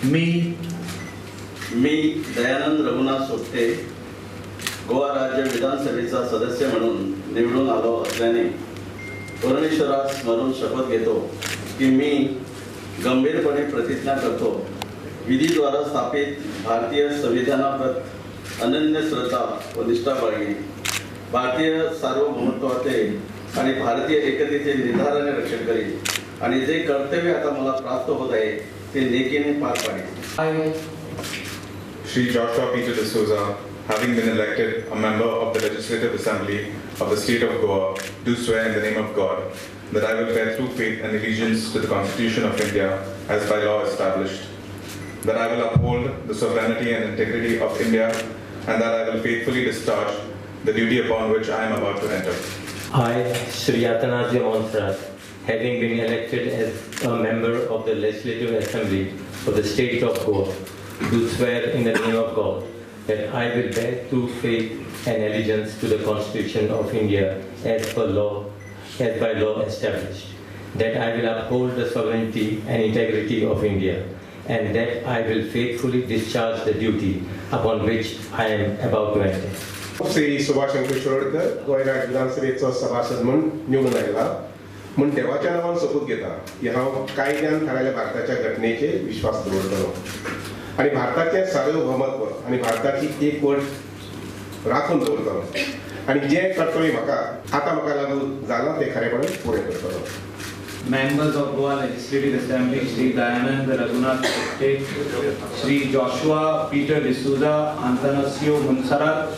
मी दयानंद रघुनाथ सोपटे गोवा राज्य विधानसभेचा सदस्य म्हणून निवडून आलो असल्याने परमेश्वरास स्मरून शपथ घेतो की मी गंभीरपणे प्रतिज्ञा करतो विधीद्वारा स्थापित भारतीय संविधानाप्रत अनन्य श्रद्धा व निष्ठा बाळगणे, भारतीय सार्वभौमत्वाचे आणि भारतीय एकतेचे निर्धाराने रक्षण करेन आणि जे कर्तव्य आता मला प्राप्त होत आहे ते नेकीने पार पाडेन. Shri Joshua Peter D'Souza, having been elected a member of the Legislative Assembly of the State of Goa, do swear in the name of God that I will bear true faith and allegiance to the Constitution of India as by law established, that I will uphold the sovereignty and integrity of India, and that I will faithfully discharge the duty upon which I am about to enter. I, Sri Athanasio Monserrat, having been elected as a member of the Legislative Assembly of the State of Goa, do swear in the name of God that I will bear true faith and allegiance to the Constitution of India as by law established, that I will uphold the sovereignty and integrity of India, and that I will faithfully discharge the duty upon which I am about to enter. Shri Subhash अंकुश शिरोडकर गोंय राज्य विधानसभेचो सभासद म्हणून निवडून आयला म्हूण देवाच्या नांवान शपथ घेता की हांव कायद्यान थारायल्या भारताच्या घटनेचेर विश्वास दवरतलों आनी भारताचें सार्वभौमत्व आनी भारताची एकवट राखून दवरतलों आनी जें कर्तव्य म्हाका लागू जालां तें खरेपणान पुरें करतलों. Members of Goa Legislative Assembly, Shri Dayanand Raghunath Sotte, Shri Joshua Peter D'Souza, Athanasio Monserrat,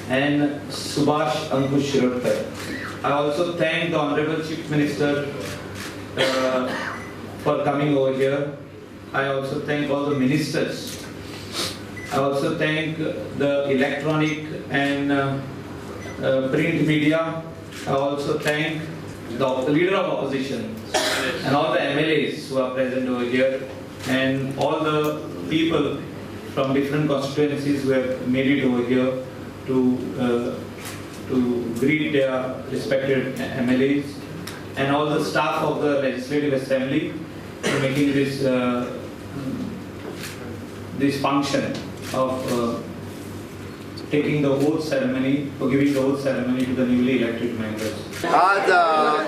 and Subhash Ankush Shirodkar. I also thank the Honorable Chief Minister for coming over here. I also thank all the ministers. I also thank the electronic and print media. I also thank the leader of opposition and all the MLAs who are present over here, and all the people from different constituencies who have made it over here to greet their respected MLAs, and all the staff of the Legislative Assembly for making this function of taking the oath ceremony, or giving the oath ceremony to the newly elected members. आज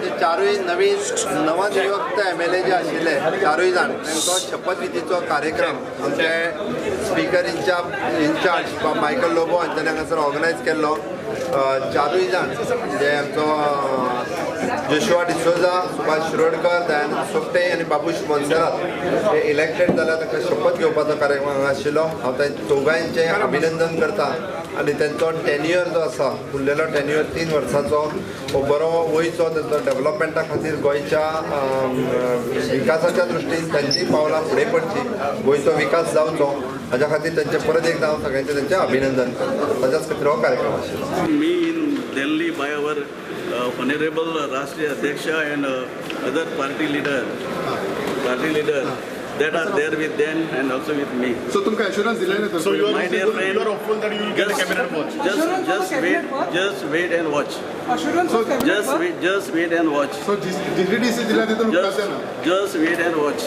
जे चारूय नवनियुक्त MLA जे आशिल्ले चारूय जाण तांचो शपथविधीचो कार्यक्रम आमचे speaker in charge Michael Lobo हांच्यानी हांगासर ऑर्गनायज केल्लो. चारूय जाण जे आमचो जोशुआ डिसोजा, सुभाष शिरोडकर, दयानंद सोपटे आनी बाबूश मोन्सेरात हे इलेक्टेड जाल्यार तांकां शपथ घेवपाचो कार्यक्रम हांगा आशिल्लो. हांव त्या चौगांयचें अभिनंदन करता आनी तेंचो टेन्युअर जो आसा उरलेलो टेन्युअर 3 वर्सांचो हो बरो वयचो तेंचो डेव्हलपमेंटा खातीर गोंयच्या विकासाच्या दृश्टीन तांची पावलां फुडें पडची, गोंयचो विकास जावचो हाच्या खातीर तांचे परत एकदां हांव सगळ्यांचें तेंचें अभिनंदन करता. ताच्याच खातीर हो कार्यक्रम आशिल्लो. Me in Delhi by our honorable Rashtriya Adhyaksha and other party leader that are there with them and also with me. So तुमका assurance दिला ना? So you My dear friend, are hopeful that you will get a cabinet watch. Just wait and watch. Assurance of cabinet watch. Just wait and watch. So DDDC दिला ते तो Lucas है ना? Just wait and watch.